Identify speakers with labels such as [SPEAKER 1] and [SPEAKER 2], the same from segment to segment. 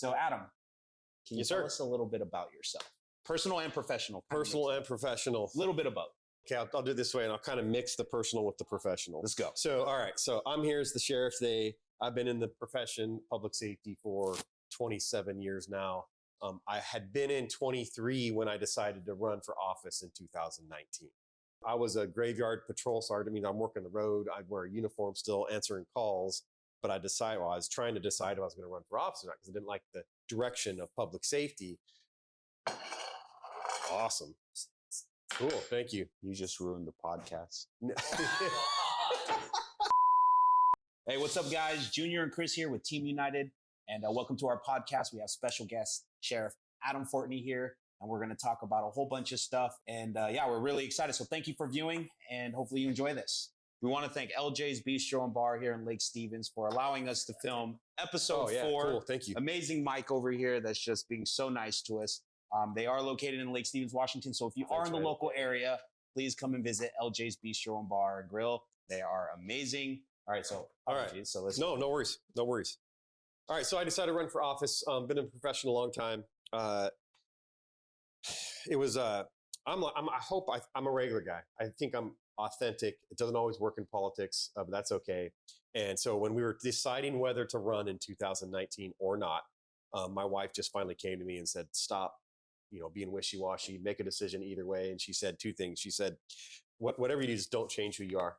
[SPEAKER 1] So Adam, can you
[SPEAKER 2] Yes,
[SPEAKER 1] tell
[SPEAKER 2] sir.
[SPEAKER 1] us a little bit about yourself? Personal and professional.
[SPEAKER 2] Personal and professional.
[SPEAKER 1] A little bit of both.
[SPEAKER 2] Okay, I'll do it this way, and I'll kind of mix the personal with the professional.
[SPEAKER 1] Let's go.
[SPEAKER 2] So, all right. So I'm here as the sheriff. I've been in the profession, public safety, for 27 years now. I had been in 23 when I decided to run for office in 2019. I was a graveyard patrol sergeant. I mean, I'm working the road. I'd wear a uniform still, answering calls. But I was trying to decide if I was going to run for office or not because I didn't like the direction of public safety. Awesome. Cool. Thank you.
[SPEAKER 1] You just ruined the podcast. Hey, what's up, guys? Junior and Chris here with Team United, and welcome to our podcast. We have special guest Sheriff Adam Fortney here, and we're going to talk about a whole bunch of stuff. And yeah, we're really excited. So thank you for viewing, and hopefully you enjoy this. We want to thank LJ's Bistro and Bar here in Lake Stevens for allowing us to film episode 4.
[SPEAKER 2] Cool. Thank you.
[SPEAKER 1] Amazing Mike over here that's just being so nice to us. They are located in Lake Stevens, Washington. So if you are in the local area, please come and visit LJ's Bistro and Bar and Grill. They are amazing. All right. So, So let's
[SPEAKER 2] No worries. No worries. All right. So I decided to run for office. Been in the profession a long time. It was, I'm a regular guy. I think I'm authentic. It doesn't always work in politics, but that's okay. And so when we were deciding whether to run in 2019 or not, my wife just finally came to me and said, stop, being wishy-washy, make a decision either way. And she said 2 things. She said, whatever you do, just don't change who you are.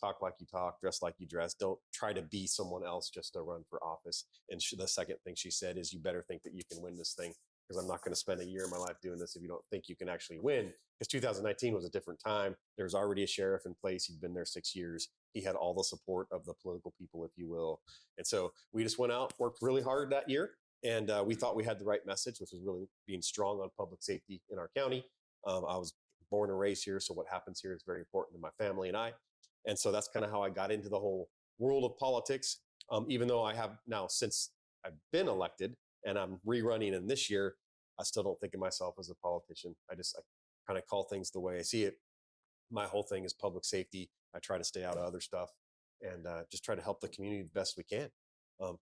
[SPEAKER 2] Talk like you talk, dress like you dress. Don't try to be someone else just to run for office. And the second thing she said is, you better think that you can win this thing, because I'm not going to spend a year of my life doing this if you don't think you can actually win. Because 2019 was a different time. There was already a sheriff in place. He'd been there 6 years. He had all the support of the political people, if you will. And so we just went out, worked really hard that year. And we thought we had the right message, which was really being strong on public safety in our county. I was born and raised here, so what happens here is very important to my family and I. And so that's kind of how I got into the whole world of politics. Even though I have now, since I've been elected and I'm rerunning in this year, I still don't think of myself as a politician. I kind of call things the way I see it. My whole thing is public safety. I try to stay out of other stuff and just try to help the community the best we can.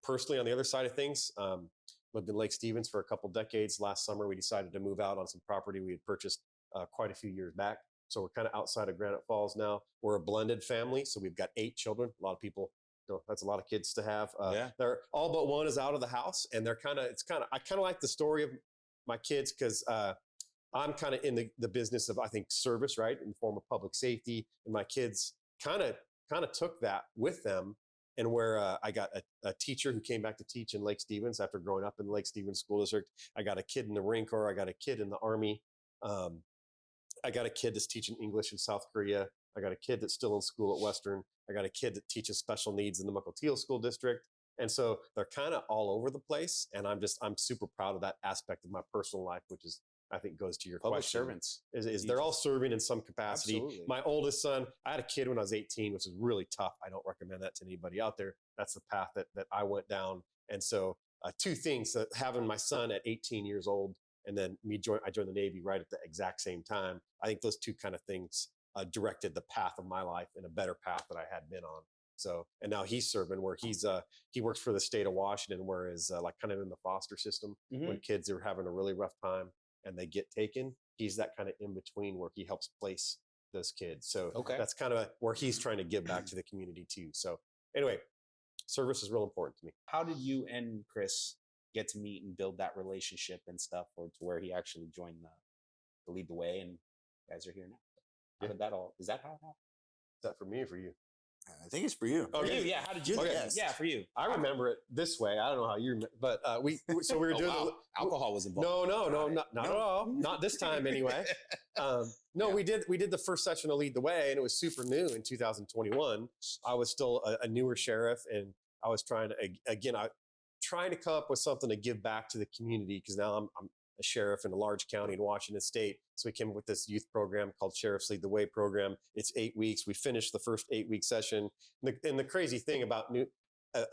[SPEAKER 2] Personally, on the other side of things, lived in Lake Stevens for a couple decades. Last summer, we decided to move out on some property we had purchased quite a few years back. So we're kind of outside of Granite Falls now. We're a blended family. So we've got 8 children. A lot of people, that's a lot of kids to have. They're all but one is out of the house, and I kind of like the story of my kids, because I'm kind of in the business of, I think, service, right, in the form of public safety. And my kids kind of took that with them. And where I got a teacher who came back to teach in Lake Stevens after growing up in the Lake Stevens School District. I got a kid in the Marine Corps. I got a kid in the Army. I got a kid that's teaching English in South Korea. I got a kid that's still in school at Western. I got a kid that teaches special needs in the Mukilteo School District. And so they're kind of all over the place. And I'm super proud of that aspect of my personal life, which is, I think, goes to your
[SPEAKER 1] public
[SPEAKER 2] question.
[SPEAKER 1] servants.
[SPEAKER 2] Is they're all serving in some capacity.
[SPEAKER 1] Absolutely.
[SPEAKER 2] My oldest son, I had a kid when I was 18, which is really tough. I don't recommend that to anybody out there. That's the path that I went down. And so 2 things, having my son at 18 years old, and then I joined the Navy right at the exact same time. I think those 2 kind of things directed the path of my life in a better path that I had been on. So, and now he's serving where he works for the state of Washington, whereas like kind of in the foster system, when kids are having a really rough time and they get taken, he's that kind of in between where he helps place those kids. So that's kind of where he's trying to give back to the community too. So anyway, service is real important to me.
[SPEAKER 1] How did you and Chris get to meet and build that relationship and stuff, or to where he actually joined the Lead the Way, and you guys are here now? How did that all? Is that how it happened?
[SPEAKER 2] Is that for me or for you?
[SPEAKER 3] I think it's for you.
[SPEAKER 1] For you, yeah. How did you? Yeah, for you.
[SPEAKER 2] I remember it this way. I don't know how you remember, but we were doing
[SPEAKER 1] alcohol was involved.
[SPEAKER 2] No, not at all. Not this time anyway. We did the first session of Lead the Way, and it was super new in 2021. I was still a newer sheriff, and I was trying to come up with something to give back to the community, because now I'm a sheriff in a large county in Washington State. So we came up with this youth program called Sheriff's Lead the Way program. It's 8 weeks. We finished the first 8-week session. And the crazy thing about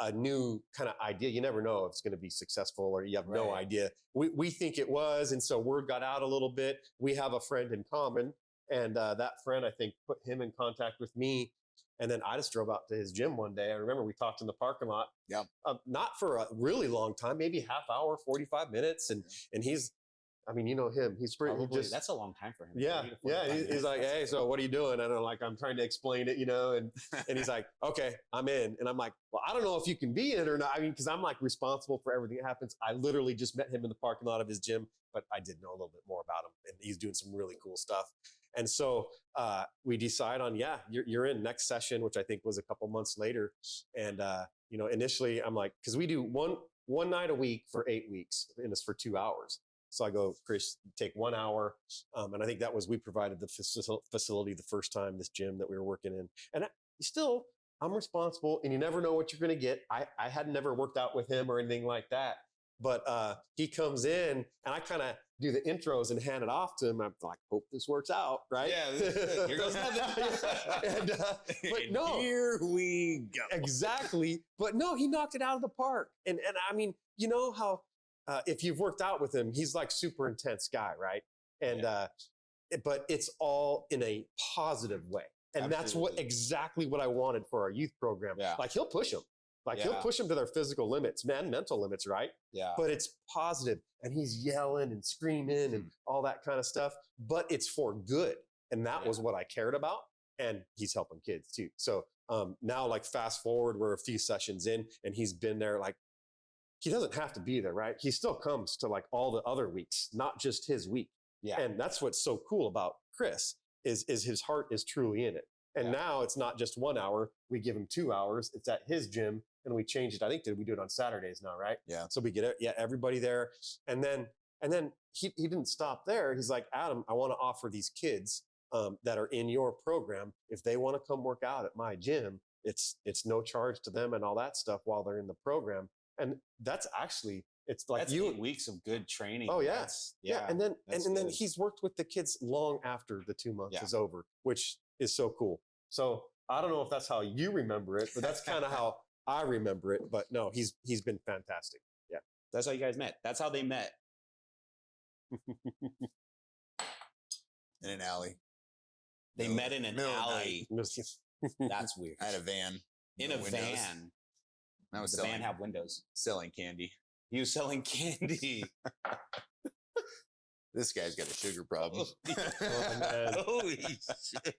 [SPEAKER 2] a new kind of idea, you never know if it's going to be successful, or you have no idea. We think it was. And so word got out a little bit. We have a friend in common, and that friend, I think, put him in contact with me. And then I just drove out to his gym one day. I remember we talked in the parking lot.
[SPEAKER 3] Yeah.
[SPEAKER 2] Not for a really long time, maybe half hour, 45 minutes. And he's, I mean, you know him. He's pretty
[SPEAKER 1] Probably,
[SPEAKER 2] just,
[SPEAKER 1] that's a long time for him.
[SPEAKER 2] yeah.
[SPEAKER 1] 30 to
[SPEAKER 2] Yeah.
[SPEAKER 1] 45
[SPEAKER 2] He's
[SPEAKER 1] minutes.
[SPEAKER 2] like, hey, so what are you doing? And I'm trying to explain it, and he's like, okay, I'm in. And I'm like, well, I don't know if you can be in or not. I mean, because I'm like responsible for everything that happens. I literally just met him in the parking lot of his gym, but I did know a little bit more about him, and he's doing some really cool stuff. And so we decide on, you're in next session, which I think was a couple months later. And, initially I'm like, because we do one night a week for 8 weeks, and it's for 2 hours. So I go, Chris, take 1 hour. And I think that was, we provided the facility the first time, this gym that we were working in. And I'm responsible, and you never know what you're going to get. I had never worked out with him or anything like that. But he comes in, and I kind of do the intros and hand it off to him. I'm like, hope this works out, right?
[SPEAKER 1] Yeah, here goes nothing.
[SPEAKER 2] But no,
[SPEAKER 3] here we go.
[SPEAKER 2] Exactly. But no, he knocked it out of the park. And I mean, you know how if you've worked out with him, he's like super intense guy, right? And but it's all in a positive way. And that's exactly what I wanted for our youth program.
[SPEAKER 1] Yeah.
[SPEAKER 2] Like he'll push them. He'll push them to their physical limits, mental limits, right?
[SPEAKER 1] Yeah.
[SPEAKER 2] But it's positive, and he's yelling and screaming and all that kind of stuff, but it's for good. And that was what I cared about. And he's helping kids too. So now, like, fast forward, we're a few sessions in, and he's been there. Like, he doesn't have to be there, right? He still comes to like all the other weeks, not just his week.
[SPEAKER 1] Yeah.
[SPEAKER 2] And that's what's so cool about Chris is his heart is truly in it. And now it's not just 1 hour. We give him 2 hours. It's at his gym, and we changed it. I think we do it on Saturdays now, right?
[SPEAKER 3] Yeah.
[SPEAKER 2] So we get everybody there. And then he didn't stop there. He's like, Adam, I want to offer these kids that are in your program, if they want to come work out at my gym, it's no charge to them and all that stuff while they're in the program. And that's actually, it's like
[SPEAKER 1] that's 8 weeks of good training.
[SPEAKER 2] Oh yeah.
[SPEAKER 1] Yeah.
[SPEAKER 2] And then he's worked with the kids long after the 2 months is over, which is so cool. So I don't know if that's how you remember it, but that's kind of how I remember it. But no, he's been fantastic. Yeah.
[SPEAKER 1] That's how you guys met. That's how they met.
[SPEAKER 3] In an alley.
[SPEAKER 1] They met in an alley. That's weird.
[SPEAKER 3] I had a van.
[SPEAKER 1] In a van.
[SPEAKER 3] I was
[SPEAKER 1] the van have windows.
[SPEAKER 3] selling candy.
[SPEAKER 1] He was selling candy.
[SPEAKER 3] This guy's got a sugar problem.
[SPEAKER 1] Holy shit.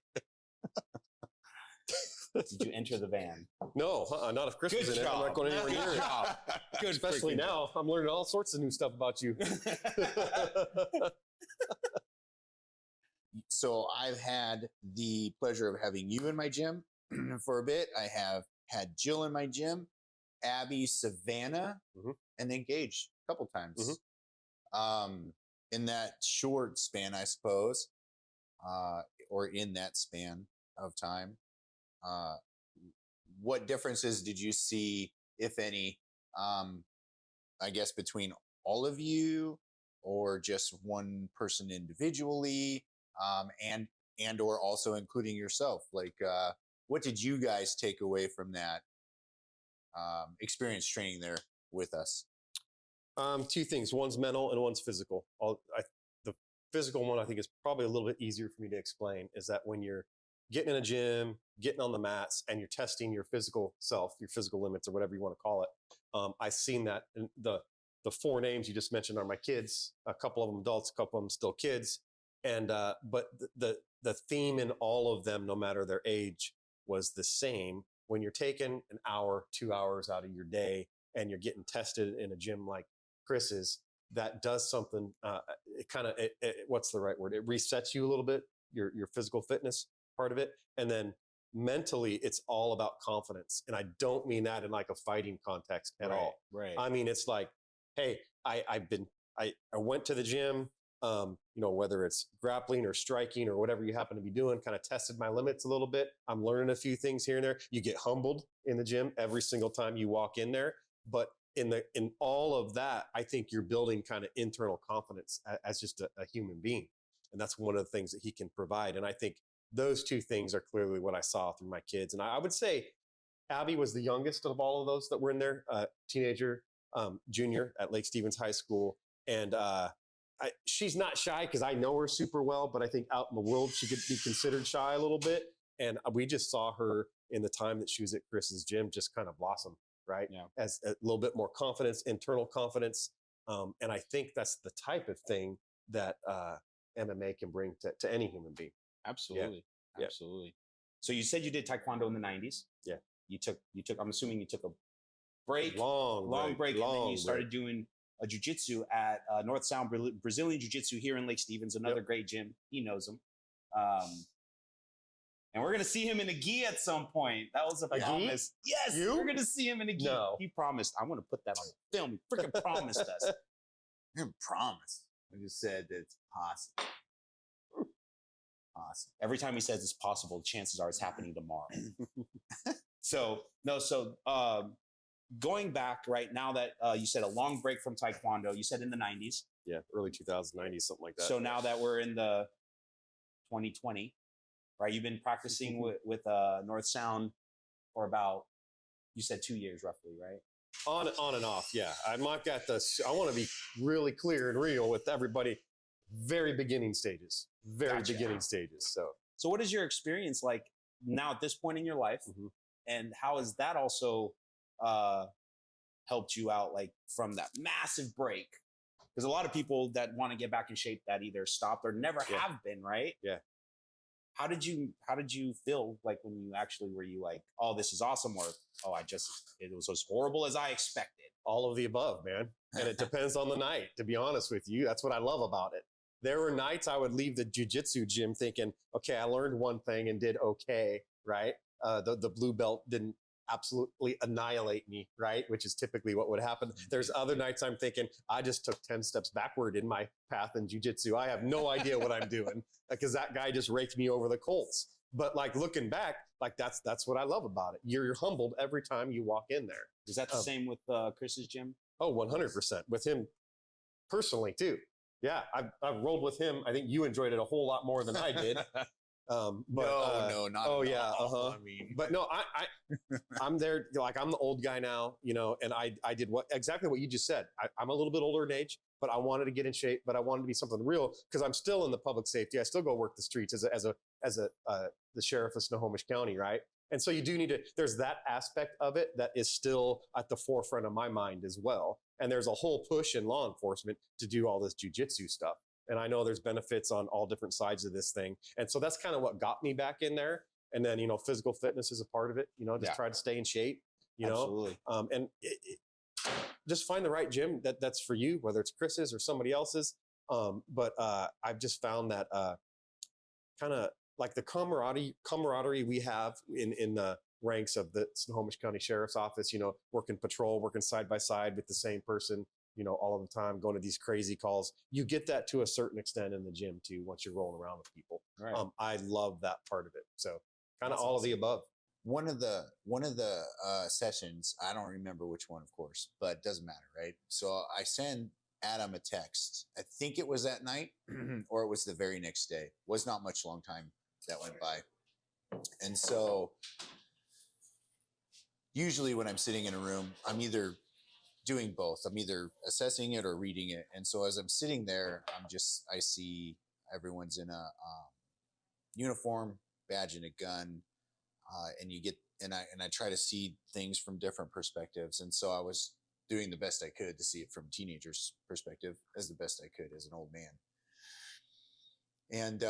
[SPEAKER 1] Did you enter the van?
[SPEAKER 2] No, not if Chris was in it. I'm not going anywhere near it.
[SPEAKER 1] Good
[SPEAKER 2] Especially now, I'm learning all sorts of new stuff about you.
[SPEAKER 3] So I've had the pleasure of having you in my gym for a bit. I have had Jill in my gym, Abby, Savannah, and then Gage a couple times. In that short span, I suppose, or in that span of time. What differences did you see, if any, I guess, between all of you or just one person individually, and or also including yourself? Like, what did you guys take away from that experience training there with us?
[SPEAKER 2] Two things. One's mental and one's physical. The physical one, I think, is probably a little bit easier for me to explain, is that when you're getting in a gym, getting on the mats, and you're testing your physical self, your physical limits, or whatever you want to call it. I've seen that. And the four names you just mentioned are my kids. A couple of them adults, a couple of them still kids. And but the theme in all of them, no matter their age, was the same. When you're taking an hour, 2 hours out of your day, and you're getting tested in a gym like Chris's, that does something. It kind of, what's the right word? It resets you a little bit, your physical fitness part of it. And then mentally, it's all about confidence. And I don't mean that in like a fighting context at all.
[SPEAKER 1] Right.
[SPEAKER 2] I mean, it's like, hey, I went to the gym, whether it's grappling or striking or whatever you happen to be doing, kind of tested my limits a little bit. I'm learning a few things here and there. You get humbled in the gym every single time you walk in there. But in all of that, I think you're building kind of internal confidence as just a human being. And that's one of the things that he can provide. And I think those two things are clearly what I saw through my kids. And I would say Abby was the youngest of all of those that were in there, teenager, junior at Lake Stevens High School. And she's not shy because I know her super well, but I think out in the world, she could be considered shy a little bit. And we just saw her in the time that she was at Chris's gym just kind of blossomed, right?
[SPEAKER 1] Yeah.
[SPEAKER 2] As a little bit more confidence, internal confidence. And I think that's the type of thing that MMA can bring to any human being.
[SPEAKER 1] Absolutely.
[SPEAKER 2] Yeah.
[SPEAKER 1] Absolutely. So you said you did Taekwondo in the 90s.
[SPEAKER 2] Yeah.
[SPEAKER 1] You took, I'm assuming you took a break,
[SPEAKER 2] Long break,
[SPEAKER 1] and then you started doing a jiu-jitsu at North Sound Brazilian Jiu-Jitsu here in Lake Stevens, another great gym. He knows him. And we're going to see him in a gi at some point. That was a promise. Yes, we're going to see him in a gi.
[SPEAKER 2] No.
[SPEAKER 1] He promised. I want to put that on film. He freaking promised us.
[SPEAKER 3] I didn't promise. I just said that it's possible. Awesome.
[SPEAKER 1] Every time he says it's possible, chances are it's happening tomorrow. Going back right now that you said a long break from Taekwondo, you said in the 90s.
[SPEAKER 2] Yeah, early 2090s, something like that.
[SPEAKER 1] So now that we're in the 2020, right? You've been practicing with North Sound for about, you said 2 years roughly, right?
[SPEAKER 2] On and off, yeah. I'm not got this. I want to be really clear and real with everybody. Very beginning stages. Beginning stages.
[SPEAKER 1] So what is your experience like now at this point in your life?
[SPEAKER 2] Mm-hmm.
[SPEAKER 1] And how has that also helped you out, like from that massive break? Because a lot of people that want to get back in shape that either stopped or never have been, right?
[SPEAKER 2] Yeah.
[SPEAKER 1] How did you feel like when you actually were you like, oh, this is awesome, or oh, it was as horrible as I expected?
[SPEAKER 2] All of the above, man. And it depends on the night, to be honest with you. That's what I love about it. There were nights I would leave the jiu-jitsu gym thinking, okay, I learned one thing and did okay, right? The blue belt didn't absolutely annihilate me, right? Which is typically what would happen. There's other nights I'm thinking, I just took 10 steps backward in my path in jiu-jitsu. I have no idea what I'm doing because that guy just raked me over the coals. But like looking back, like that's what I love about it. You're humbled every time you walk in there.
[SPEAKER 1] Is that the same with Chris's gym?
[SPEAKER 2] Oh, 100%. With him personally too. Yeah, I've rolled with him. I think you enjoyed it a whole lot more than I did.
[SPEAKER 3] No, not.
[SPEAKER 2] Oh,
[SPEAKER 3] at
[SPEAKER 2] yeah.
[SPEAKER 3] all. I mean,
[SPEAKER 2] But no, I'm there. Like I'm the old guy now, and I did exactly what you just said. I'm a little bit older in age, but I wanted to get in shape, but I wanted to be something real because I'm still in the public safety. I still go work the streets as the sheriff of Snohomish County, right? And so you do need to, there's that aspect of it that is still at the forefront of my mind as well. And there's a whole push in law enforcement to do all this jujitsu stuff. And I know there's benefits on all different sides of this thing. And so that's kind of what got me back in there. And then, physical fitness is a part of it, just try to stay in shape,
[SPEAKER 1] Absolutely.
[SPEAKER 2] And just find the right gym that's for you, whether it's Chris's or somebody else's. But I've just found that kind of like the camaraderie we have in the ranks of the Snohomish County Sheriff's Office, working patrol, working side by side with the same person, all of the time, going to these crazy calls. You get that to a certain extent in the gym too, once you're rolling around with people.
[SPEAKER 1] Right.
[SPEAKER 2] I love that part of it. So kind of all of the above.
[SPEAKER 3] one of the sessions, I don't remember which one, of course, but it doesn't matter, right? So I send Adam a text. I think it was that night or it was the very next day. Was not much long time that went by. And so usually when I'm sitting in a room, I'm either doing both. I'm either assessing it or reading it. And so as I'm sitting there, I see everyone's in a uniform, badge and a gun. And I try to see things from different perspectives. And so I was doing the best I could to see it from a teenager's perspective as the best I could as an old man. And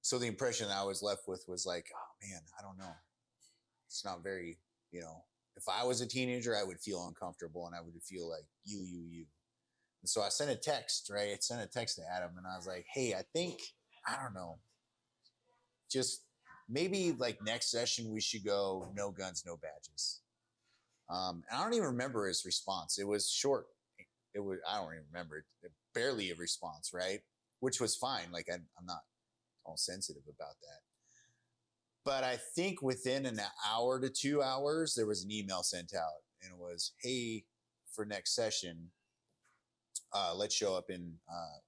[SPEAKER 3] so the impression I was left with was like, oh man, I don't know. It's not very, if I was a teenager, I would feel uncomfortable and I would feel like you. And so I sent a text, right? I sent a text to Adam and I was like, hey, I don't know, just maybe like next session we should go no guns, no badges. And I don't even remember his response. It was short. I don't even remember it. Barely a response, right? Which was fine. Like I'm not all sensitive about that. But I think within an hour to 2 hours, there was an email sent out and it was, hey, for next session, let's show up in,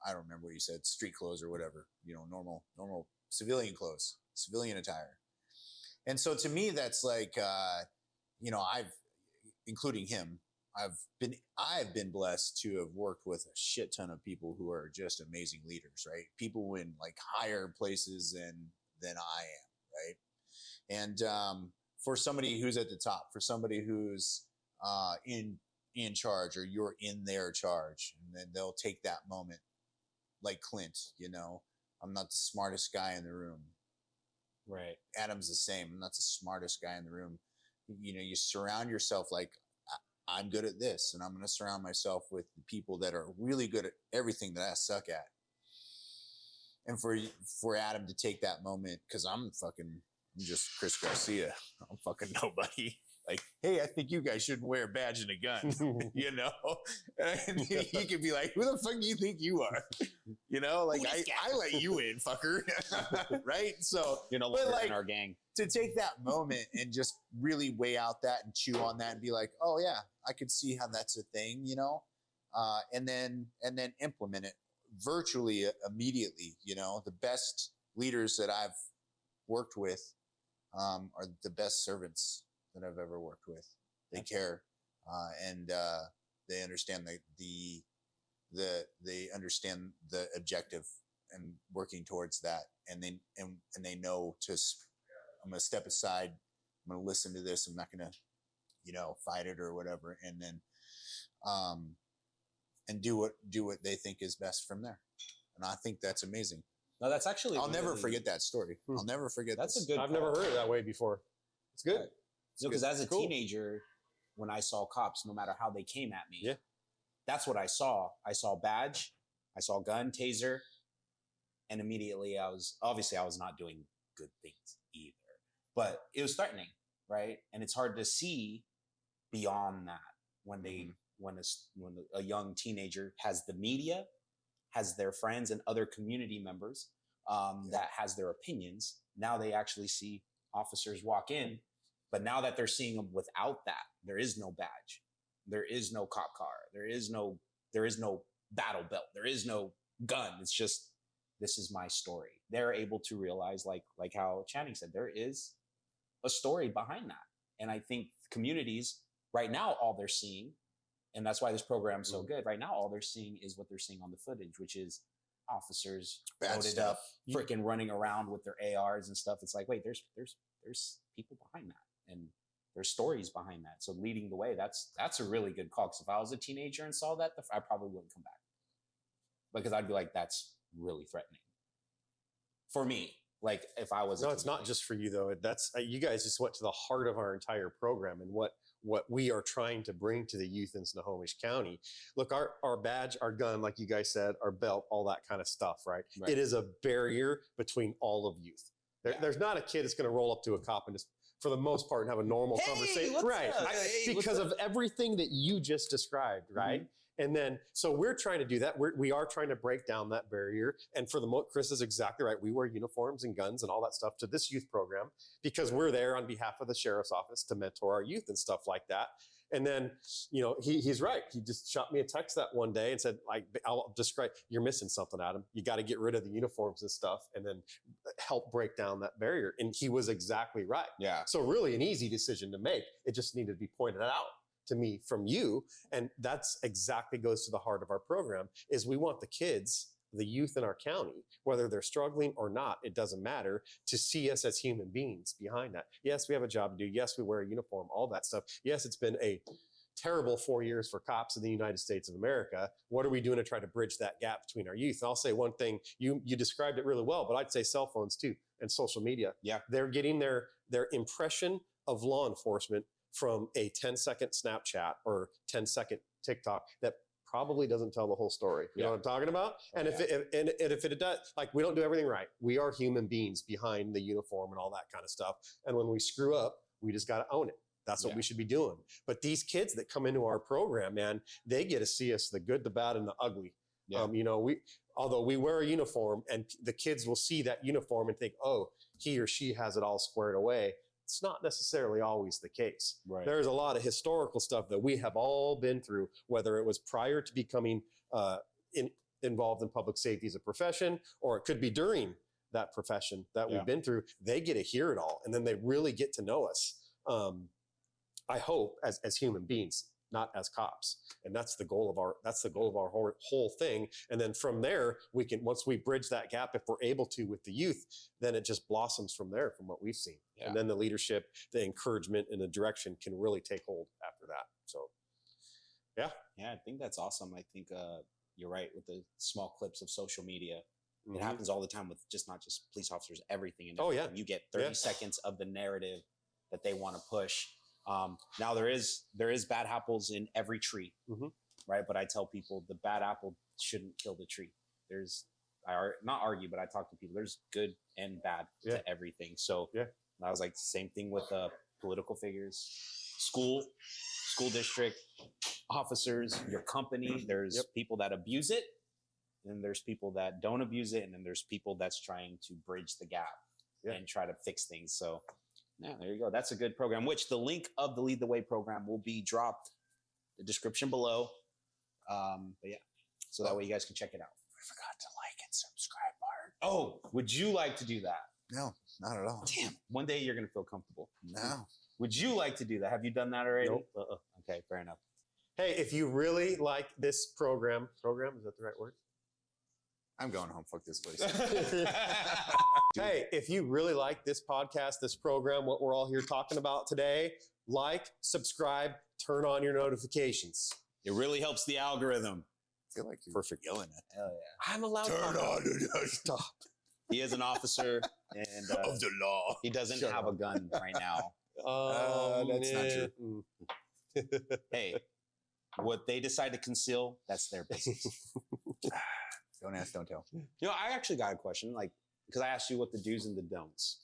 [SPEAKER 3] I don't remember what you said, street clothes or whatever, normal civilian clothes, civilian attire. And so to me, that's like, including him, I've been blessed to have worked with a shit ton of people who are just amazing leaders, right? People in like higher places than I am, right? And for somebody who's at the top, for somebody who's in charge, or you're in their charge, and then they'll take that moment, like Clint. I'm not the smartest guy in the room.
[SPEAKER 2] Right.
[SPEAKER 3] Adam's the same. I'm not the smartest guy in the room. You surround yourself like, I'm good at this, and I'm going to surround myself with the people that are really good at everything that I suck at. And for Adam to take that moment, because I'm just Chris Garcia. I'm fucking nobody. Like, hey, I think you guys shouldn't wear a badge and a gun, And he could be like, who the fuck do you think you are? Like, I let you in, fucker. Right? So,
[SPEAKER 1] You're no longer in our gang.
[SPEAKER 3] To take that moment and just really weigh out that and chew on that and be like, oh yeah, I could see how that's a thing, and then implement it virtually immediately. The best leaders that I've worked with are the best servants that I've ever worked with. They care, and they understand they understand the objective and working towards that, and they know I'm going to step aside. I'm going to listen to this. I'm not going to, fight it or whatever, and then and do what they think is best from there. And I think that's amazing.
[SPEAKER 1] No, that's actually.
[SPEAKER 3] I'll never forget that story. I'll never forget.
[SPEAKER 1] That's
[SPEAKER 3] this.
[SPEAKER 1] a good.
[SPEAKER 2] I've never heard it that way before. It's good.
[SPEAKER 1] Because as a teenager, when I saw cops, no matter how they came at me, that's what I saw. I saw badge, I saw gun, taser, and immediately I was not doing good things either. But it was threatening, right? And it's hard to see beyond that when a young teenager has the media, has their friends and other community members that has their opinions. Now they actually see officers walk in, but now that they're seeing them without that, there is no badge, there is no cop car, there is no battle belt, there is no gun. It's just, this is my story. They're able to realize, like how Channing said, there is a story behind that. And I think communities right now, all they're seeing, and that's why this program is so good. Right now, all they're seeing is what they're seeing on the footage, which is officers loaded up, freaking running around with their ARs and stuff. It's like, wait, there's people behind that, and there's stories behind that. So leading the way, that's a really good call. Because if I was a teenager and saw that, I probably wouldn't come back, because I'd be like, that's really threatening for me. Like if I was,
[SPEAKER 2] no, it's not just for you though. That's you guys just went to the heart of our entire program and what we are trying to bring to the youth in Snohomish County. Look, our badge, our gun, like you guys said, our belt, all that kind of stuff, right? It is a barrier between all of youth. There's not a kid that's going to roll up to a cop and just, for the most part, have a normal conversation, right? Because of everything that you just described, right? And then, so we're trying to do that. We are trying to break down that barrier. And for Chris is exactly right. We wear uniforms and guns and all that stuff to this youth program because we're there on behalf of the sheriff's office to mentor our youth and stuff like that. And then, he's right. He just shot me a text that one day and said, I'll describe, you're missing something, Adam. You got to get rid of the uniforms and stuff and then help break down that barrier. And he was exactly right.
[SPEAKER 3] Yeah.
[SPEAKER 2] So really an easy decision to make. It just needed to be pointed out to me from you. And that's exactly goes to the heart of our program is we want the kids, the youth in our county, whether they're struggling or not, it doesn't matter, to see us as human beings behind that. Yes, we have a job to do. Yes, we wear a uniform, all that stuff. Yes, it's been a terrible 4 years for cops in the United States of America. What are we doing to try to bridge that gap between our youth? And I'll say one thing, you described it really well, but I'd say cell phones too and social media. Yeah. They're getting their impression of law enforcement from a 10-second Snapchat or 10-second TikTok that probably doesn't tell the whole story. You know what I'm talking about? And if it does, like, we don't do everything right. We are human beings behind the uniform and all that kind of stuff. And when we screw up, we just got to own it. That's what we should be doing. But these kids that come into our program, man, they get to see us, the good, the bad, and the ugly. Yeah. Although we wear a uniform and the kids will see that uniform and think, oh, he or she has it all squared away. It's not necessarily always the case. Right. There's a lot of historical stuff that we have all been through, whether it was prior to becoming involved in public safety as a profession, or it could be during that profession that we've been through. They get to hear it all, and then they really get to know us. I hope as human beings. not as cops. And that's the goal of our whole thing. And then from there, once we bridge that gap, if we're able to with the youth, then it just blossoms from there, from what we've seen. Yeah. And then the leadership, the encouragement, and the direction can really take hold after that. So, yeah.
[SPEAKER 1] Yeah, I think that's awesome. I think you're right with the small clips of social media. It happens all the time with not just police officers, everything. And everything. You get 30 seconds of the narrative that they want to push. Now there is bad apples in every tree, right? But I tell people the bad apple shouldn't kill the tree. Not argue, but I talk to people. There's good and bad to everything. So I was like, same thing with political figures, school district, officers, your company. There's people that abuse it. And there's people that don't abuse it. And then there's people that's trying to bridge the gap and try to fix things. So yeah, there you go. That's a good program, which the link of the Lead the Way program will be dropped in the description below. But yeah, so that way you guys can check it out.
[SPEAKER 3] I forgot to like and subscribe, Bart.
[SPEAKER 1] Oh, would you like to do that?
[SPEAKER 3] No, not at all.
[SPEAKER 1] Damn. One day you're going to feel comfortable.
[SPEAKER 3] No.
[SPEAKER 1] Would you like to do that? Have you done that already?
[SPEAKER 2] Nope.
[SPEAKER 1] Okay, fair enough.
[SPEAKER 2] Hey, if you really like this program, is that the right word?
[SPEAKER 3] I'm going home. Fuck this place.
[SPEAKER 2] Hey, if you really like this podcast, this program, what we're all here talking about today, like, subscribe, turn on your notifications.
[SPEAKER 1] It really helps the algorithm.
[SPEAKER 3] I feel like you're
[SPEAKER 2] Perfect.
[SPEAKER 3] yelling at.
[SPEAKER 1] Hell yeah.
[SPEAKER 2] I'm allowed
[SPEAKER 3] Turn
[SPEAKER 2] to
[SPEAKER 3] on it. Stop.
[SPEAKER 1] He is an officer and
[SPEAKER 3] Of the law.
[SPEAKER 1] he doesn't
[SPEAKER 2] Shut
[SPEAKER 1] have
[SPEAKER 2] up.
[SPEAKER 1] a gun right now.
[SPEAKER 3] That's not true.
[SPEAKER 1] Hey, what they decide to conceal, that's their business.
[SPEAKER 3] Don't ask, don't tell.
[SPEAKER 1] You know, I actually got a question, because I asked you what the do's and the don'ts.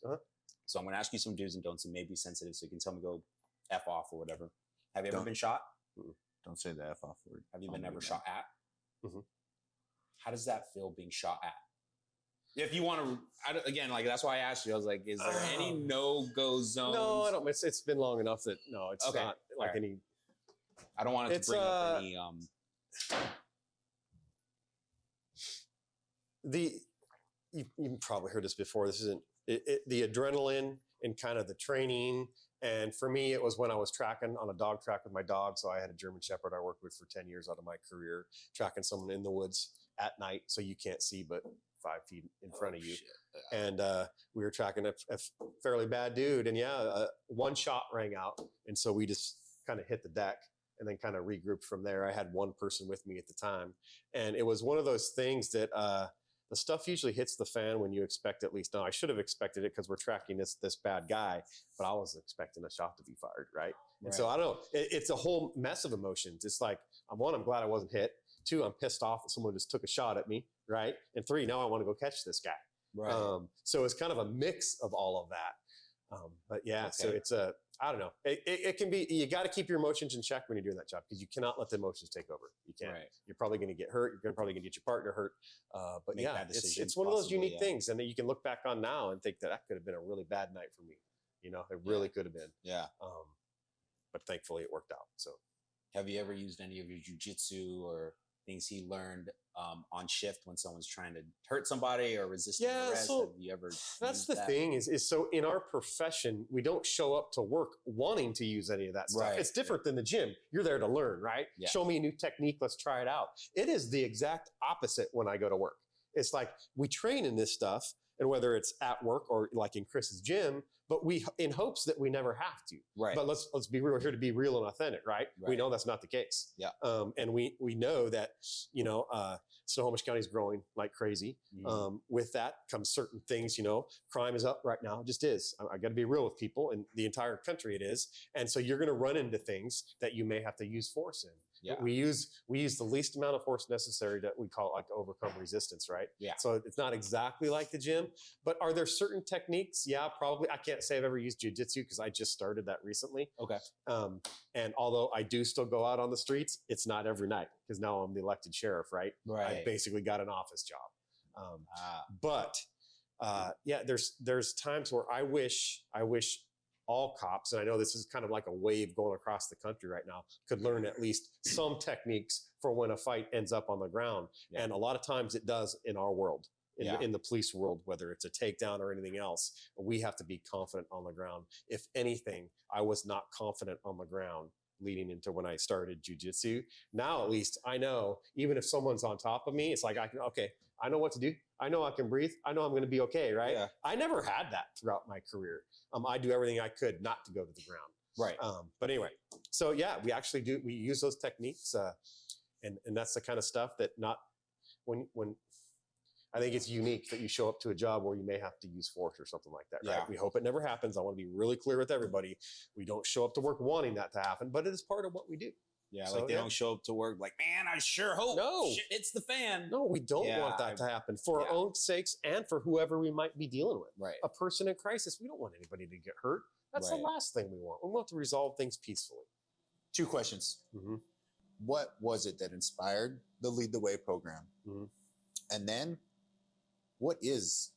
[SPEAKER 1] So I'm going to ask you some do's and don'ts and maybe sensitive, so you can tell me go F off or whatever. Have you ever been shot?
[SPEAKER 3] Don't say the F off word.
[SPEAKER 1] Have you been ever shot at? How does that feel being shot at? If you want to, again, that's why I asked you. I was like, is there any no-go zones?
[SPEAKER 2] No, I don't. It's been long enough that, no, it's not like any.
[SPEAKER 1] I don't want it to bring up any...
[SPEAKER 2] You've probably heard this before. This isn't the adrenaline and kind of the training. And for me, it was when I was tracking on a dog track with my dog. So I had a German Shepherd I worked with for 10 years out of my career, tracking someone in the woods at night. So you can't see but 5 feet in front of you.
[SPEAKER 1] Shit.
[SPEAKER 2] And we were tracking a fairly bad dude. And one shot rang out. And so we just kind of hit the deck and then kind of regrouped from there. I had one person with me at the time. And it was one of those things that the stuff usually hits the fan when you expect at least. Now, I should have expected it because we're tracking this bad guy, but I was expecting a shot to be fired, right? And so I don't know. It's a whole mess of emotions. It's like, I'm glad I wasn't hit. 2, I'm pissed off that someone just took a shot at me, right? And 3, now I want to go catch this guy.
[SPEAKER 1] Right.
[SPEAKER 2] So it's kind of a mix of all of that. But yeah, so it's I don't know. It can be, you got to keep your emotions in check when you're doing that job because you cannot let the emotions take over. You can't. Right. You're probably going to get hurt. You're probably going to get your partner hurt. But yeah, it's one of those unique things. And then you can look back on now and think that could have been a really bad night for me. You know, it really could have been.
[SPEAKER 1] Yeah.
[SPEAKER 2] But thankfully it worked out. So
[SPEAKER 1] have you ever used any of your jujitsu or things he learned on shift when someone's trying to hurt somebody or resisting arrest?
[SPEAKER 2] So
[SPEAKER 1] have you ever
[SPEAKER 2] that's the thing is so in our profession, we don't show up to work wanting to use any of that stuff. Right. It's different than the gym. You're there to learn, right? Yeah. Show me a new technique. Let's try it out. It is the exact opposite when I go to work. It's like we train in this stuff, and whether it's at work or like in Chris's gym, but we in hopes that we never have to. Right. But let's be real. We're here to be real and authentic, right? We know that's not the case. Yeah. And we know that, Snohomish County is growing like crazy. Mm-hmm. With that comes certain things, crime is up right now. It just is. I got to be real with people, and the entire country it is. And so you're going to run into things that you may have to use force in. Yeah. We use the least amount of force necessary that we call like to overcome resistance, right? Yeah. So it's not exactly like the gym, but are there certain techniques? Yeah, probably. I can't say I've ever used jiu-jitsu because I just started that recently. Okay. And although I do still go out on the streets, it's not every night because now I'm the elected sheriff, right? Right. I basically got an office job. But there's times where I wish all cops, and I know this is kind of like a wave going across the country right now, could learn at least some techniques for when a fight ends up on the ground. Yeah. And a lot of times it does in our world, in the police world, whether it's a takedown or anything else, we have to be confident on the ground. If anything, I was not confident on the ground leading into when I started jujitsu. Now, at least I know, even if someone's on top of me, it's like, I know what to do. I know I can breathe. I know I'm going to be okay. Right.
[SPEAKER 3] Yeah.
[SPEAKER 2] I never had that throughout my career. I do everything I could not to go to the ground.
[SPEAKER 3] Right.
[SPEAKER 2] But anyway, so yeah, we use those techniques. And that's the kind of stuff that when I think it's unique that you show up to a job where you may have to use force or something like that, right?
[SPEAKER 3] Yeah.
[SPEAKER 2] We hope it never happens. I want to be really clear with everybody. We don't show up to work wanting that to happen, but it is part of what we do.
[SPEAKER 1] Yeah,
[SPEAKER 2] So,
[SPEAKER 1] like they don't show up to work like, man, I sure hope shit hits the fan.
[SPEAKER 2] No, we don't want that to happen for our own sakes and for whoever we might be dealing with.
[SPEAKER 3] Right.
[SPEAKER 2] A person in crisis, we don't want anybody to get hurt. That's the last thing we want. We want to resolve things peacefully.
[SPEAKER 3] 2 questions.
[SPEAKER 2] Mm-hmm.
[SPEAKER 3] What was it that inspired the Lead the Way program?
[SPEAKER 2] Mm-hmm.
[SPEAKER 3] And then what is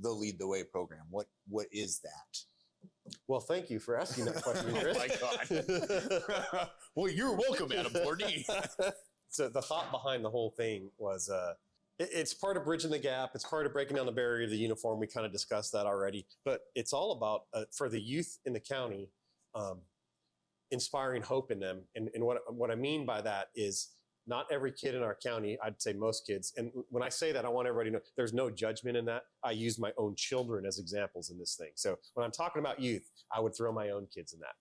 [SPEAKER 3] the Lead the Way program? What is that?
[SPEAKER 2] Well, thank you for asking that question, Chris.
[SPEAKER 3] Oh my God. Well, you're welcome, Adam Fortney.
[SPEAKER 2] So the thought behind the whole thing was it's part of bridging the gap. It's part of breaking down the barrier of the uniform. We kind of discussed that already. But it's all about, for the youth in the county, inspiring hope in them. And what I mean by that is not every kid in our county, I'd say most kids. And when I say that, I want everybody to know there's no judgment in that. I use my own children as examples in this thing. So when I'm talking about youth, I would throw my own kids in that.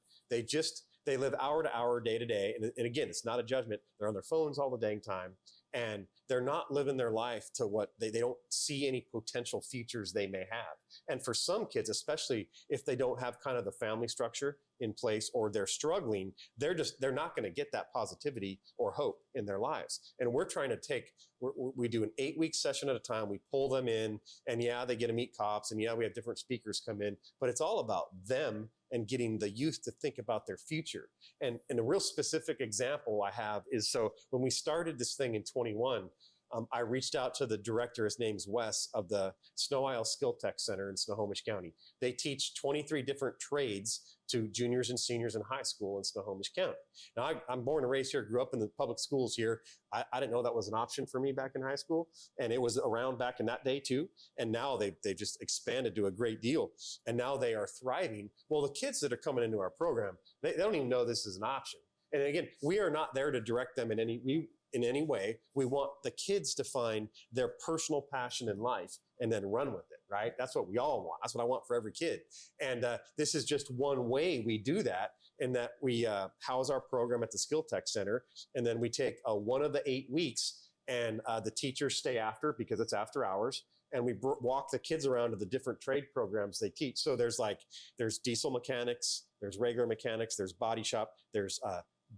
[SPEAKER 2] They live hour to hour, day to day. And again, it's not a judgment. They're on their phones all the dang time. And they're not living their life to what they don't see any potential futures they may have. And for some kids, especially if they don't have kind of the family structure in place or they're struggling, they're not going to get that positivity or hope in their lives. And we're trying to we do an 8-week session at a time. We pull them in and they get to meet cops and we have different speakers come in, but it's all about them and getting the youth to think about their future. And a real specific example I have is, so when we started this thing in 21, I reached out to the director, his name's Wes, of the Snow Isle Skill Tech Center in Snohomish County. They teach 23 different trades to juniors and seniors in high school in Snohomish County. Now, I'm born and raised here, grew up in the public schools here. I didn't know that was an option for me back in high school. And it was around back in that day too. And now they've just expanded to a great deal. And now they are thriving. Well, the kids that are coming into our program, they don't even know this is an option. And again, we are not there to direct them in any way. We want the kids to find their personal passion in life and then run with it, right? That's what we all want. That's what I want for every kid. And this is just one way we do that, in that we house our program at the Skill Tech Center. And then we take one of the 8 weeks and the teachers stay after because it's after hours. And we walk the kids around to the different trade programs they teach. So there's diesel mechanics, there's regular mechanics, there's body shop, there's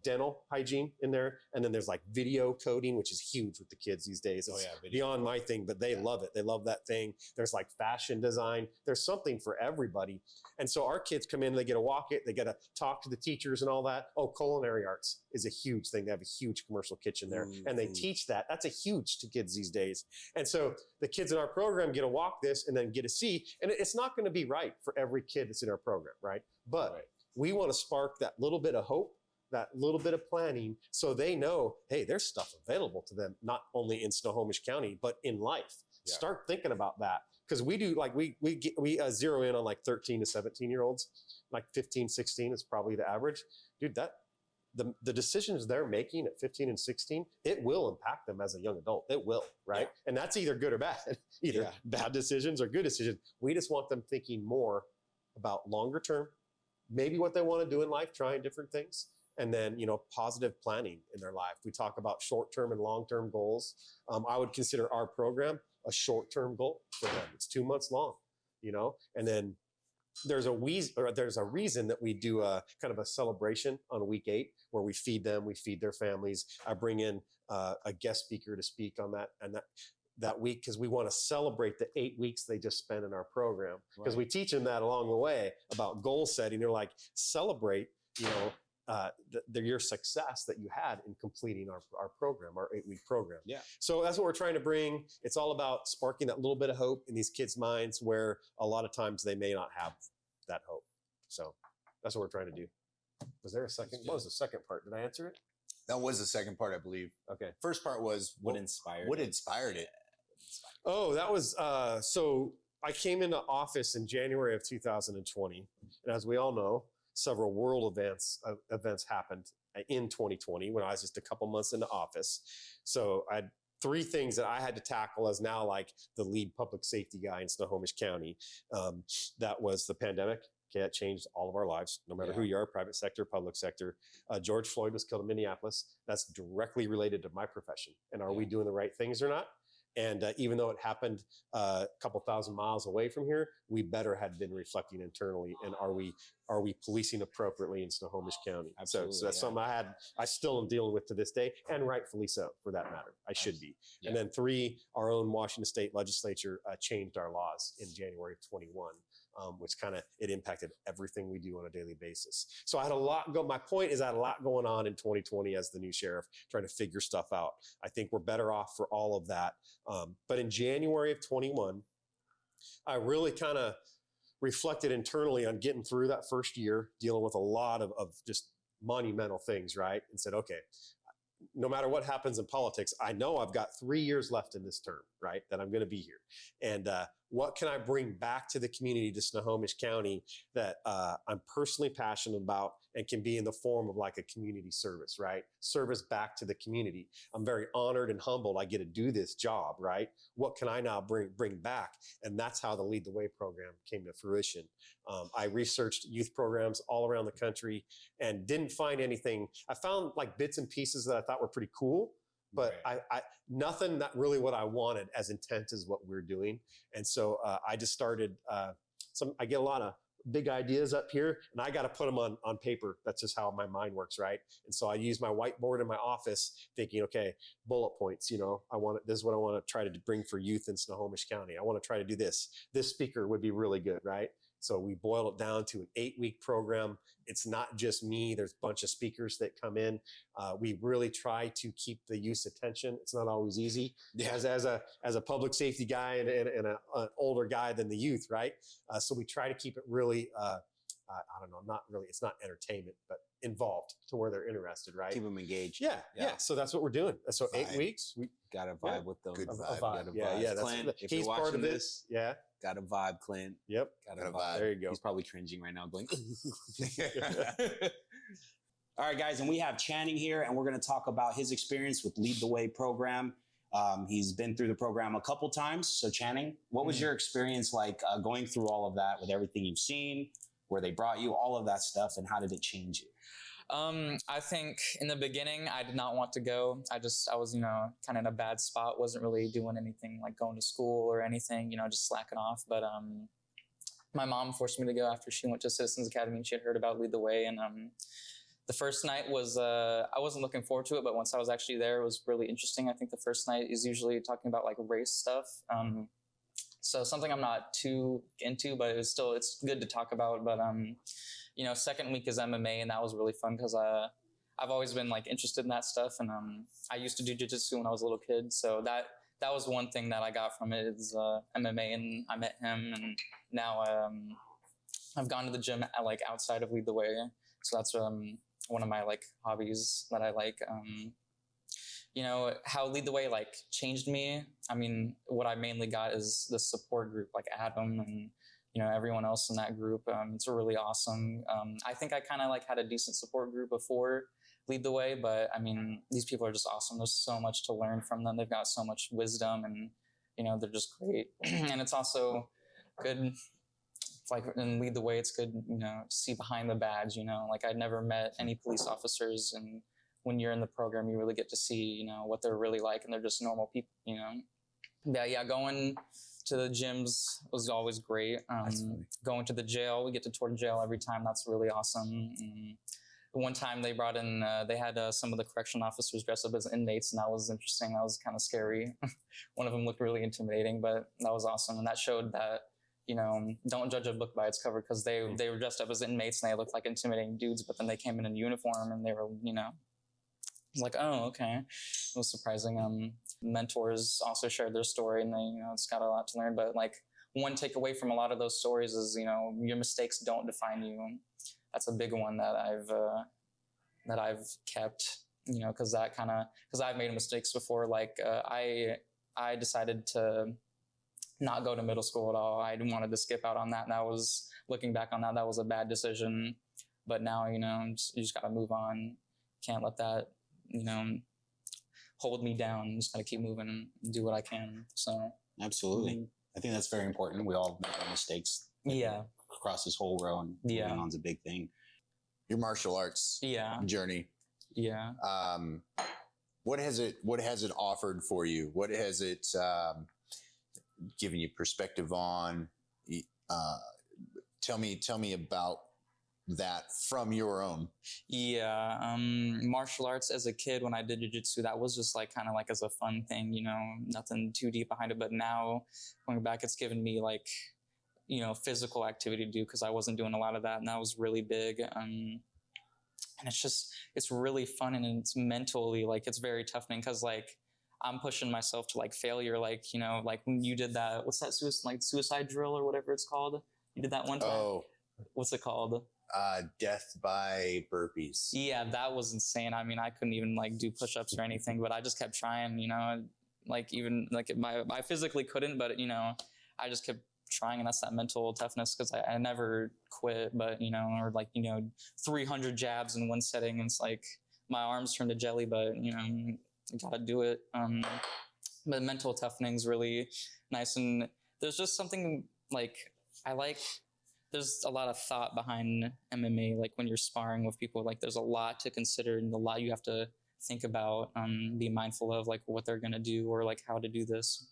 [SPEAKER 2] dental hygiene in there. And then there's like video coding, which is huge with the kids these days. It's beyond my thing, but they love it. They love that thing. There's like fashion design. There's something for everybody. And so our kids come in, they get to walk it. They get to talk to the teachers and all that. Oh, culinary arts is a huge thing. They have a huge commercial kitchen there and they teach that. That's a huge to kids these days. And so the kids in our program get to walk this and then get to see, and it's not going to be right for every kid that's in our program, right? But we want to spark that little bit of hope, that little bit of planning, so they know, hey, there's stuff available to them, not only in Snohomish County, but in life. Yeah. Start thinking about that. Because we do, like, we zero in on like 13 to 17 year olds, like 15, 16 is probably the average. Dude, the decisions they're making at 15 and 16, it will impact them as a young adult. It will, right? Yeah. And that's either good or bad, either bad decisions or good decisions. We just want them thinking more about longer term, maybe what they want to do in life, trying different things. And then, positive planning in their life. We talk about short-term and long-term goals. I would consider our program a short-term goal for them. It's 2 months long, and then there's a reason that we do a kind of a celebration on week 8 where we feed them, we feed their families. I bring in a guest speaker to speak on that and that week, because we want to celebrate the 8 weeks they just spent in our program, because we teach them that along the way about goal setting. They're like, celebrate, your success that you had in completing our program, our 8-week program. Yeah. So that's what we're trying to bring. It's all about sparking that little bit of hope in these kids' minds where a lot of times they may not have that hope. So that's what we're trying to do. Was there a second? What was the second part? Did I answer it?
[SPEAKER 3] That was the second part, I believe. Okay. First part was what inspired it.
[SPEAKER 2] Oh, that was, so I came into office in January of 2020. And as we all know, several world events happened in 2020 when I was just a couple months into office. So I had 3 things that I had to tackle as now like the lead public safety guy in Snohomish County. That was the pandemic. Okay, that changed all of our lives, no matter who you are, private sector, public sector. George Floyd was killed in Minneapolis. That's directly related to my profession. And are we doing the right things or not? And even though it happened a couple thousand miles away from here, we better had been reflecting internally. And are we policing appropriately in Snohomish County? So that's something I still am dealing with to this day, and rightfully so, for that matter. I should be. And then 3, our own Washington State legislature changed our laws in January of 21. Which it impacted everything we do on a daily basis. So I had a lot my point is I had a lot going on in 2020 as the new sheriff, trying to figure stuff out. I think we're better off for all of that. But in January of 21, I really kind of reflected internally on getting through that first year, dealing with a lot of just monumental things, right? And said, okay, no matter what happens in politics, I know I've got 3 years left in this term, right? That I'm going to be here. And what can I bring back to the community, to Snohomish County, that I'm personally passionate about and can be in the form of like a community service, right? Service back to the community. I'm very honored and humbled I get to do this job, right? What can I now bring back? And that's how the Lead the Way program came to fruition. I researched youth programs all around the country and didn't find anything. I found like bits and pieces that I thought were pretty cool, but I nothing that really what I wanted as intense as what we're doing. And so I just started, I get a lot of big ideas up here and I got to put them on paper. That's just how my mind works, right? And so I use my whiteboard in my office thinking, okay, bullet points, this is what I want to try to bring for youth in Snohomish County. I want to try to do this. This speaker would be really good, right? So we boil it down to an 8-week program. It's not just me. There's a bunch of speakers that come in. We really try to keep the youth's attention. It's not always easy as a public safety guy and an older guy than the youth, right? So we try to keep it really, I don't know, not really, it's not entertainment, but involved to where they're interested, right?
[SPEAKER 1] Keep them engaged.
[SPEAKER 2] Yeah. So that's what we're doing. So 8 weeks. We
[SPEAKER 1] got to vibe with them.
[SPEAKER 3] Good
[SPEAKER 1] A
[SPEAKER 3] vibe.
[SPEAKER 1] vibe.
[SPEAKER 2] Yeah.
[SPEAKER 1] Clint, if
[SPEAKER 2] he's
[SPEAKER 1] you're
[SPEAKER 2] part of
[SPEAKER 1] this.
[SPEAKER 2] Yeah.
[SPEAKER 1] Got a vibe, Clint.
[SPEAKER 2] Yep.
[SPEAKER 1] Got a
[SPEAKER 3] vibe.
[SPEAKER 2] There you go.
[SPEAKER 1] He's probably cringing right now going, all right, guys. And we have Channing here, and we're going to talk about his experience with Lead the Way program. He's been through the program a couple times. So Channing, what was your experience like going through all of that with everything you've seen, where they brought you, all of that stuff, and how did it change you?
[SPEAKER 4] I think in the beginning, I did not want to go. I was, kind of in a bad spot. Wasn't really doing anything like going to school or anything, just slacking off. But my mom forced me to go after she went to Citizens Academy and she had heard about Lead the Way. And the first night was, I wasn't looking forward to it, but once I was actually there, it was really interesting. I think the first night is usually talking about like race stuff. So something I'm not too into, but it's good to talk about. But second week is MMA, and that was really fun because I've always been like interested in that stuff, and I used to do jiu-jitsu when I was a little kid, so that was one thing that I got from it is MMA, and I met him, and now I've gone to the gym like outside of Lead the Way, so that's one of my like hobbies that I like. How Lead the Way like changed me. I mean, what I mainly got is the support group, like Adam and everyone else in that group. It's really awesome. I think I kind of like had a decent support group before Lead the Way, but I mean, these people are just awesome. There's so much to learn from them. They've got so much wisdom, and they're just great. And it's also good. Like in Lead the Way, it's good, to see behind the badge. Like I'd never met any police officers, and when you're in the program, you really get to see, what they're really like, and they're just normal people. Yeah, going to the gyms was always great. Going to the jail, we get to tour the jail every time. That's really awesome. One time they brought in, they had some of the correctional officers dressed up as inmates, and that was interesting. That was kind of scary. One of them looked really intimidating, but that was awesome. And that showed that, don't judge a book by its cover, because they were dressed up as inmates and they looked like intimidating dudes, but then they came in uniform and they were, it's like, oh, okay. It was surprising. Mentors also shared their story, and they, it's got a lot to learn. But like one takeaway from a lot of those stories is, your mistakes don't define you. That's a big one that I've kept, because I've made mistakes before. Like I decided to not go to middle school at all. I wanted to skip out on that. And that was, looking back on that, that was a bad decision. But now, you just got to move on. can't let that, hold me down. Just gotta keep moving and do what I can. So
[SPEAKER 1] Absolutely. I think that's very important. We all make our mistakes.
[SPEAKER 4] yeah,
[SPEAKER 1] Across this whole row, and moving on's a big thing.
[SPEAKER 3] Your martial arts journey.
[SPEAKER 4] Yeah.
[SPEAKER 3] What has it offered for you? What has it given you perspective on? Tell me about that from your own.
[SPEAKER 4] Yeah. Martial arts as a kid, when I did jiu-jitsu, that was just like kind of like as a fun thing, nothing too deep behind it. But now going back, it's given me like, physical activity to do, because I wasn't doing a lot of that, and that was really big. And it's really fun, and it's mentally, like, it's very toughening, because like I'm pushing myself to like failure, like, like when you did that, what's that, suicide drill or whatever it's called? You did that one time.
[SPEAKER 3] Oh,
[SPEAKER 4] what's it called?
[SPEAKER 3] Death by burpees.
[SPEAKER 4] Yeah, that was insane. I mean, I couldn't even like do push-ups or anything, but I just kept trying, like even like I physically couldn't, but I just kept trying, and that's that mental toughness, because I never quit. But or like 300 jabs in one setting, and it's like my arms turn to jelly, but you gotta do it. But mental toughening is really nice, and there's just something like there's a lot of thought behind MMA. Like when you're sparring with people, like there's a lot to consider, and a lot you have to think about, be mindful of, like what they're gonna do, or like how to do this.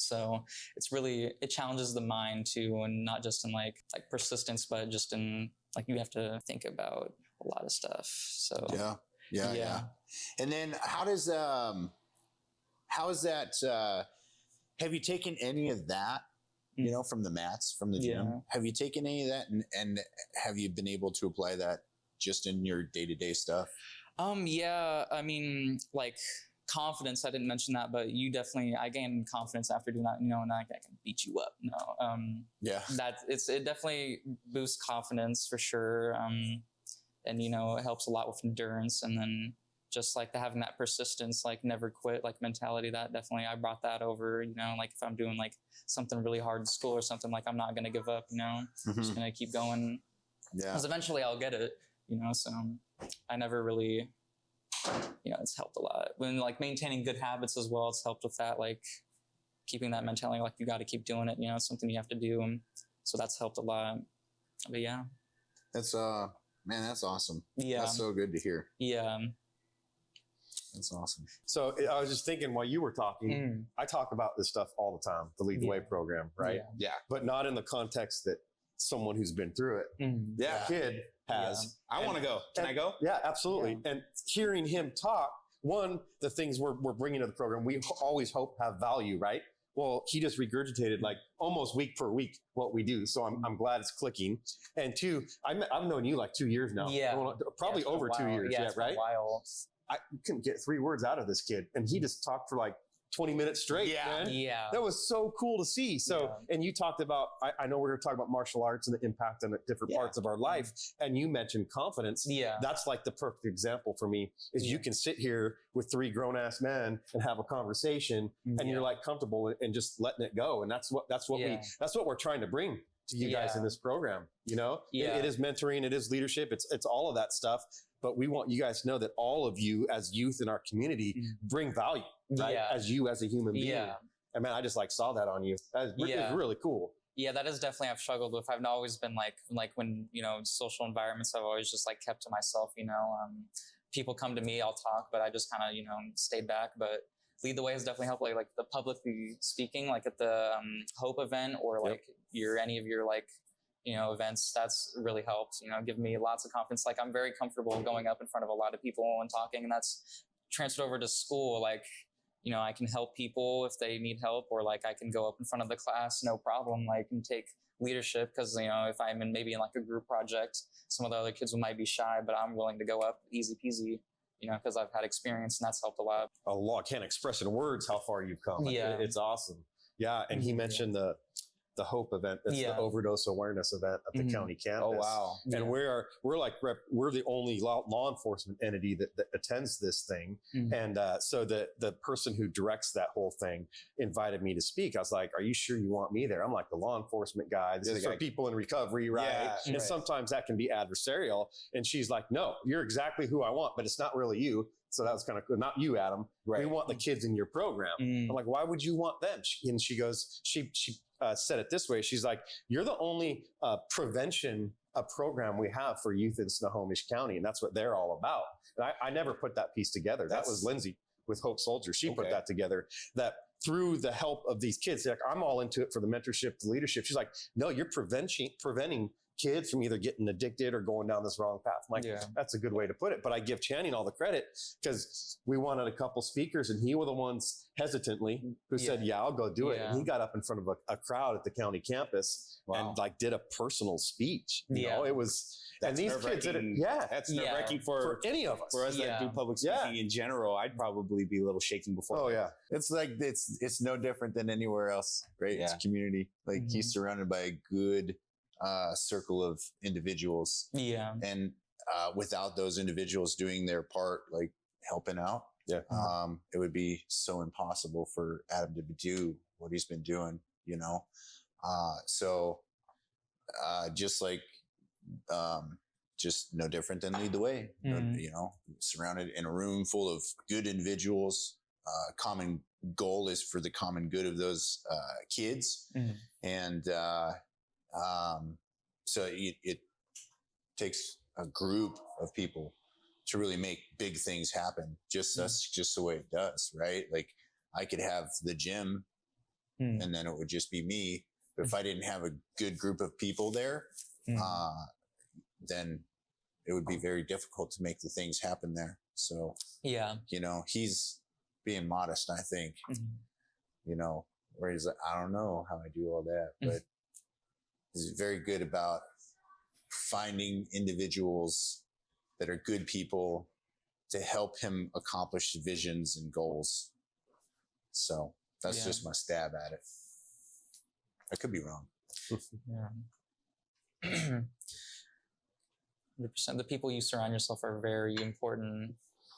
[SPEAKER 4] So it challenges the mind too, and not just in like persistence, but just in like you have to think about a lot of stuff. So
[SPEAKER 3] yeah. And then how is that? Have you taken any of that? From the mats, from the gym.
[SPEAKER 4] Yeah.
[SPEAKER 3] Have you taken any of that, and have you been able to apply that just in your day-to-day stuff?
[SPEAKER 4] Yeah. I mean, like confidence, I didn't mention that, but I gained confidence after doing that, and I can beat you up.
[SPEAKER 3] Yeah.
[SPEAKER 4] It definitely boosts confidence for sure. And, it helps a lot with endurance, and then just like having that persistence, like never quit, like mentality, that definitely, I brought that over, like if I'm doing like something really hard in school or something, like I'm not going to give up, I'm just going to keep going.
[SPEAKER 3] Yeah.
[SPEAKER 4] Because eventually I'll get it, so I never really, it's helped a lot. When like maintaining good habits as well, it's helped with that, like keeping that mentality, like you got to keep doing it, it's something you have to do. And so that's helped a lot. But yeah.
[SPEAKER 3] That's, man, that's awesome.
[SPEAKER 4] Yeah.
[SPEAKER 3] That's so good to hear.
[SPEAKER 4] Yeah.
[SPEAKER 3] That's awesome.
[SPEAKER 2] So I was just thinking while you were talking, I talk about this stuff all the time, the Lead the Way program, right?
[SPEAKER 3] Yeah.
[SPEAKER 2] But not in the context that someone who's been through it,
[SPEAKER 1] Yeah.
[SPEAKER 2] kid has.
[SPEAKER 1] I want to go. Can I go?
[SPEAKER 2] Yeah, absolutely. Yeah. And hearing him talk, the things we're bringing to the program, we always hope have value, right? Well, he just regurgitated like almost week per week what we do. So I'm glad it's clicking. And two, I've known you like 2 years now.
[SPEAKER 4] Yeah.
[SPEAKER 2] Probably over 2 years.
[SPEAKER 4] Yeah,
[SPEAKER 2] right?
[SPEAKER 4] A while.
[SPEAKER 2] I couldn't get 3 words out of this kid. And he just talked for like 20 minutes straight.
[SPEAKER 1] Yeah.
[SPEAKER 2] Man.
[SPEAKER 4] Yeah.
[SPEAKER 2] That was so cool to see. So, and you talked about, I know we're going to talk about martial arts and the impact on different parts of our life. And you mentioned confidence.
[SPEAKER 4] Yeah.
[SPEAKER 2] That's like the perfect example for me is you can sit here with 3 grown ass men and have a conversation and you're like comfortable and just letting it go. And that's what we're trying to bring to you guys in this program. It is mentoring, it is leadership. It's all of that stuff. But we want you guys to know that all of you as youth in our community bring value, right? As you as a human being.
[SPEAKER 4] Yeah.
[SPEAKER 2] And man, I just like saw that on you. It's really cool.
[SPEAKER 4] Yeah, that is definitely I've struggled with. I've always been like when, social environments, I've always just like kept to myself, people come to me, I'll talk, but I just kind of, stayed back. But Lead the Way has definitely helped, like the publicly speaking, like at the Hope event or like any of your like, events, that's really helped, give me lots of confidence. Like I'm very comfortable going up in front of a lot of people and talking, and that's transferred over to school. Like, I can help people if they need help, or like I can go up in front of the class, no problem. Like and take leadership because, if I'm maybe in like a group project, some of the other kids might be shy, but I'm willing to go up easy peasy, because I've had experience, and that's helped a lot.
[SPEAKER 2] I can't express in words how far you've come.
[SPEAKER 4] Yeah.
[SPEAKER 2] It's awesome. Yeah. And he mentioned the the Hope event. That's the overdose awareness event at the county campus.
[SPEAKER 3] Oh, wow.
[SPEAKER 2] And we're the only law enforcement entity that attends this thing. And so the person who directs that whole thing invited me to speak. I was like, are you sure you want me there? I'm like the law enforcement guy. This is for people in recovery, right?
[SPEAKER 3] Yeah,
[SPEAKER 2] and sometimes that can be adversarial. And she's like, no, you're exactly who I want, but it's not really you. So that was kind of cool. Not you, Adam. Right. We want the kids in your program. I'm like, why would you want them? And she goes, she said it this way. She's like, you're the only prevention program we have for youth in Snohomish County. And that's what they're all about. And I never put that piece together. That was Lindsay with Hope Soldier. She put that together, that through the help of these kids, like, I'm all into it for the mentorship, the leadership. She's like, no, you're preventing kids from either getting addicted or going down this wrong path. I'm like, that's a good way to put it. But I give Channing all the credit because we wanted a couple speakers and he was the ones hesitantly who said, yeah, I'll go do it. And he got up in front of a crowd at the county campus and like did a personal speech. You know, it was, and these kids did it.
[SPEAKER 3] That's nerve-wracking for
[SPEAKER 2] any of us.
[SPEAKER 1] For us that do public speaking in general, I'd probably be a little shaking before.
[SPEAKER 2] Oh yeah.
[SPEAKER 3] It's like, it's no different than anywhere else, right? It's community. Like he's surrounded by a good circle of individuals. And without those individuals doing their part, like helping out, it would be so impossible for Adam to do what he's been doing, you know? So just like, just no different than Lead the Way, you know, surrounded in a room full of good individuals. Common goal is for the common good of those kids. And so it takes a group of people to really make big things happen. That's just the way it does, right? Like I could have the gym and then it would just be me. But if I didn't have a good group of people there, then it would be very difficult to make the things happen there. So, you know, he's being modest, I think, you know, where he's like, I don't know how I do all that, but he's very good about finding individuals that are good people to help him accomplish visions and goals. So that's just my stab at it. I could be wrong.
[SPEAKER 4] 100%. The people you surround yourself are very important.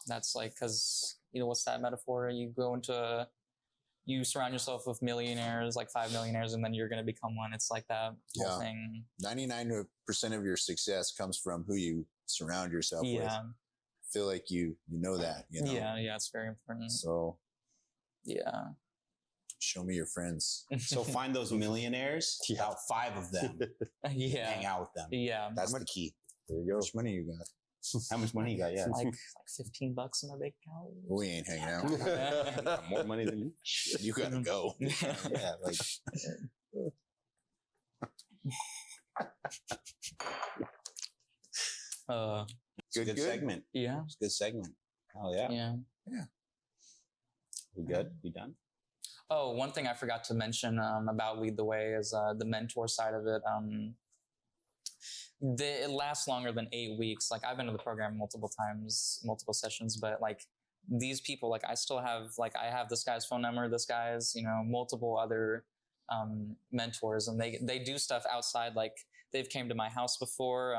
[SPEAKER 4] That's like, because, you know, what's that metaphor? You surround yourself with millionaires, like 5 millionaires, and then you're going to become one. It's like that whole thing. 99%
[SPEAKER 3] of your success comes from who you surround yourself with. I feel like you know that, you know?
[SPEAKER 4] Yeah, it's very important.
[SPEAKER 3] So, show me your friends.
[SPEAKER 1] So find those millionaires, about 5 of them. Hang out with them. That's the key.
[SPEAKER 3] There you go. How much money you got?
[SPEAKER 1] How much money you got? Yeah.
[SPEAKER 4] Like $15 in my bank account.
[SPEAKER 3] We ain't hanging out.
[SPEAKER 1] Got more money than you.
[SPEAKER 3] You gotta go. Like.
[SPEAKER 1] Good segment.
[SPEAKER 4] Yeah.
[SPEAKER 1] It's a good segment. Oh yeah. We good? We done?
[SPEAKER 4] Oh, one thing I forgot to mention about Lead the Way is the mentor side of it. It lasts longer than 8 weeks. Like I've been to the program multiple times, multiple sessions, but like these people, like I still have, like I have this guy's phone number, this guy's, you know, multiple other mentors, and they do stuff outside. Like they've came to my house before,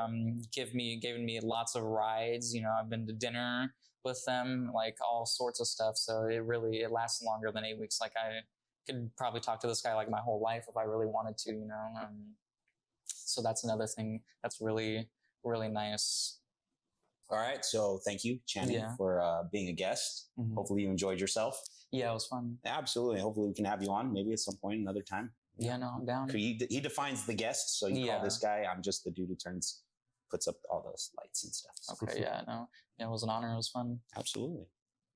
[SPEAKER 4] given me lots of rides. You know, I've been to dinner with them, like all sorts of stuff. So it lasts longer than 8 weeks. Like I could probably talk to this guy like my whole life if I really wanted to, you know. So that's another thing that's really, really nice.
[SPEAKER 1] All right. So thank you, Channing, for being a guest. Hopefully you enjoyed yourself.
[SPEAKER 4] Yeah, it was fun.
[SPEAKER 1] Absolutely. Hopefully we can have you on maybe at some point, another time.
[SPEAKER 4] Yeah, no, I'm down.
[SPEAKER 1] He defines the guest. So you call this guy. I'm just the dude who puts up all those lights and stuff.
[SPEAKER 4] Okay. Yeah, no. Yeah, it was an honor. It was fun.
[SPEAKER 1] Absolutely.